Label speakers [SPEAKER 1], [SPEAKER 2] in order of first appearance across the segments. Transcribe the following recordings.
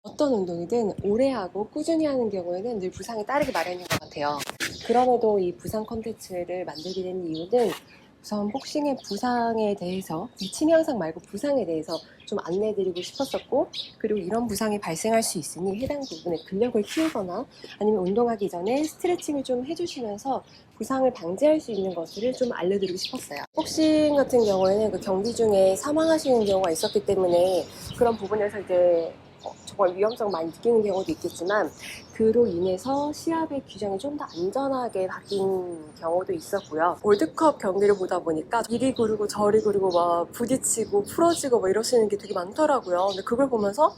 [SPEAKER 1] 어떤 운동이든 오래 하고 꾸준히 하는 경우에는 늘 부상이 따르기 마련인 것 같아요. 그럼에도 이 부상 콘텐츠를 만들게 된 이유는 우선 복싱의 부상에 대해서, 치매 현상 말고 부상에 대해서 좀 안내해드리고 싶었었고, 그리고 이런 부상이 발생할 수 있으니 해당 부분에 근력을 키우거나 아니면 운동하기 전에 스트레칭을 좀 해주시면서 부상을 방지할 수 있는 것들을 좀 알려드리고 싶었어요. 복싱 같은 경우에는 그 경기 중에 사망하시는 경우가 있었기 때문에 그런 부분에서 이제 정말 위험성 많이 느끼는 경우도 있겠지만, 그로 인해서 시합의 규정이 좀 더 안전하게 바뀐 경우도 있었고요. 월드컵 경기를 보다 보니까 이리 구르고 저리 구르고 막 부딪히고 풀어지고 막 이러시는 게 되게 많더라고요. 근데 그걸 보면서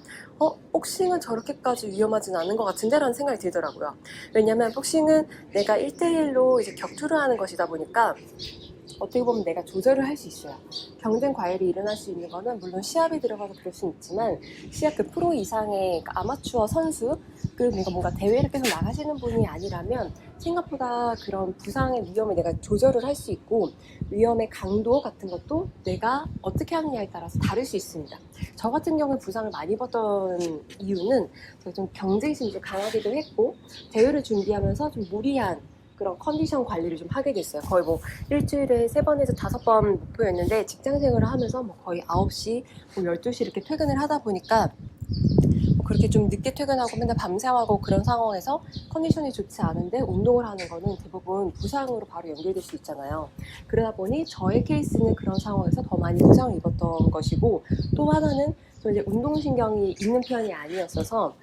[SPEAKER 1] 복싱은 저렇게까지 위험하진 않은 것 같은데 라는 생각이 들더라고요. 왜냐면 복싱은 내가 1대1로 이제 격투를 하는 것이다 보니까 어떻게 보면 내가 조절을 할 수 있어요. 경쟁 과열이 일어날 수 있는 거는 물론 시합에 들어가서 그럴 수는 있지만, 시합 그 프로 이상의 아마추어 선수, 그 뭔가 대회를 계속 나가시는 분이 아니라면 생각보다 그런 부상의 위험을 내가 조절을 할 수 있고, 위험의 강도 같은 것도 내가 어떻게 하느냐에 따라서 다를 수 있습니다. 저 같은 경우에 부상을 많이 받던 이유는 제가 좀 경쟁심이 좀 강하기도 했고, 대회를 준비하면서 좀 무리한 그런 컨디션 관리를 좀 하게 됐어요. 거의 뭐 일주일에 3번에서 5번 목표였는데, 직장 생활을 하면서 뭐 거의 9시, 뭐 12시 이렇게 퇴근을 하다 보니까 그렇게 좀 늦게 퇴근하고 맨날 밤새하고 그런 상황에서 컨디션이 좋지 않은데 운동을 하는 거는 대부분 부상으로 바로 연결될 수 있잖아요. 그러다 보니 저의 케이스는 그런 상황에서 더 많이 부상을 입었던 것이고, 또 하나는 저 이제 운동신경이 있는 편이 아니었어서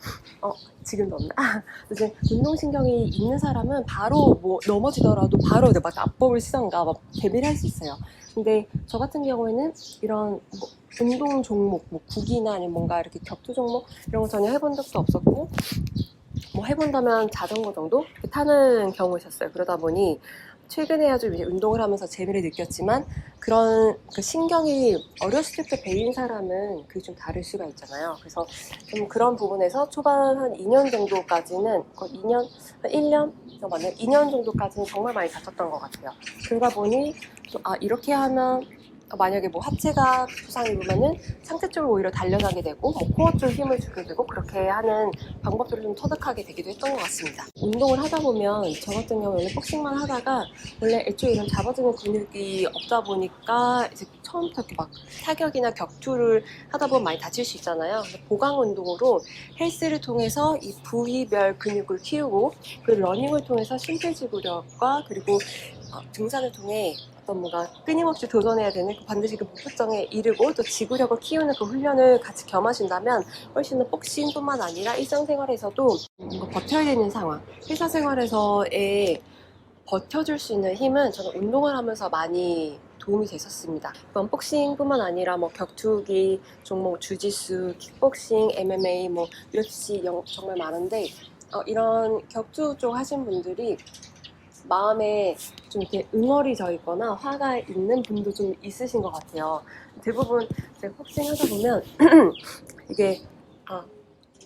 [SPEAKER 1] 지금도 없나? 이제 운동신경이 있는 사람은 바로 뭐 넘어지더라도 바로 막 압법을 쓰던가 막 대비를 할 수 있어요. 근데 저 같은 경우에는 이런 뭐 운동 종목, 뭐 국이나 아니면 뭔가 이렇게 격투 종목 이런 거 전혀 해본 적도 없었고, 뭐 해본다면 자전거 정도 이렇게 타는 경우였었어요. 그러다 보니 최근에야 좀 이제 운동을 하면서 재미를 느꼈지만, 그런 그 신경이 어렸을 때 배인 사람은 그게 좀 다를 수가 있잖아요. 그래서 좀 그런 부분에서 초반 한 2년 정도까지는, 2년, 1년? 맞네. 2년 정도까지는 정말 많이 다쳤던 것 같아요. 그러다 보니 이렇게 하면 만약에 뭐 하체가 부상이 입으면은 상체 쪽으로 오히려 달려나게 되고, 뭐 코어 쪽 힘을 주게 되고, 그렇게 하는 방법들을 좀 터득하게 되기도 했던 것 같습니다. 운동을 하다 보면 저 같은 경우 원래 복싱만 하다가 원래 애초에 이런 잡아주는 근육이 없다 보니까 이제 처음부터 이렇게 막 타격이나 격투를 하다 보면 많이 다칠 수 있잖아요. 보강 운동으로 헬스를 통해서 이 부위별 근육을 키우고, 그리고 러닝을 통해서 심폐지구력과 그리고 등산을 통해 뭔가 끊임없이 도전해야 되는, 반드시 그 목표점에 이르고 또 지구력을 키우는 그 훈련을 같이 겸하신다면 훨씬 더 복싱뿐만 아니라 일상생활에서도 뭔가 버텨야 되는 상황, 회사 생활에서의 버텨줄 수 있는 힘은 저는 운동을 하면서 많이 도움이 됐었습니다. 이건 복싱뿐만 아니라 뭐 격투기 종목, 주짓수, 킥복싱, MMA, 뭐 UFC 정말 많은데, 이런 격투 쪽 하신 분들이 마음에 좀 이렇게 응어리 져 있거나 화가 있는 분도 좀 있으신 것 같아요. 대부분 제가 복싱 하다 보면 이게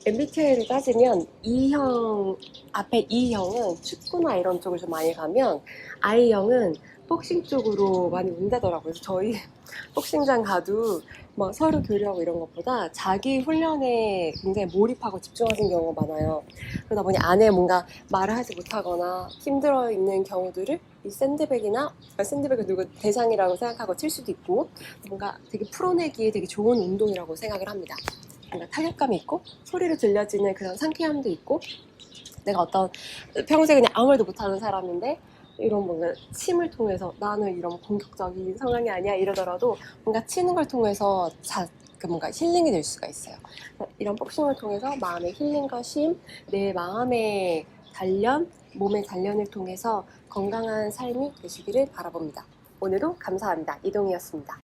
[SPEAKER 1] MBTI를 따지면 E형, 앞에 E형은 축구나 이런 쪽을 좀 많이 가면 I형은 복싱 쪽으로 많이 온다더라고요. 그래서 저희 복싱장 가도 뭐 서로 교류하고 이런 것보다 자기 훈련에 굉장히 몰입하고 집중하는 경우가 많아요. 그러다 보니 안에 뭔가 말을 하지 못하거나 힘들어 있는 경우들을 이 샌드백은 누구 대상이라고 생각하고 칠 수도 있고, 뭔가 되게 풀어내기에 되게 좋은 운동이라고 생각을 합니다. 뭔가 타격감이 있고 소리로 들려지는 그런 상쾌함도 있고, 내가 어떤 평소에 그냥 아무 말도 못하는 사람인데 이런 뭔가 침을 통해서, 나는 이런 공격적인 성향이 아니야 이러더라도 뭔가 치는 걸 통해서 뭔가 힐링이 될 수가 있어요. 이런 복싱을 통해서 마음의 힐링과 쉼, 내 마음의 단련, 몸의 단련을 통해서 건강한 삶이 되시기를 바라봅니다. 오늘도 감사합니다. 이동이었습니다.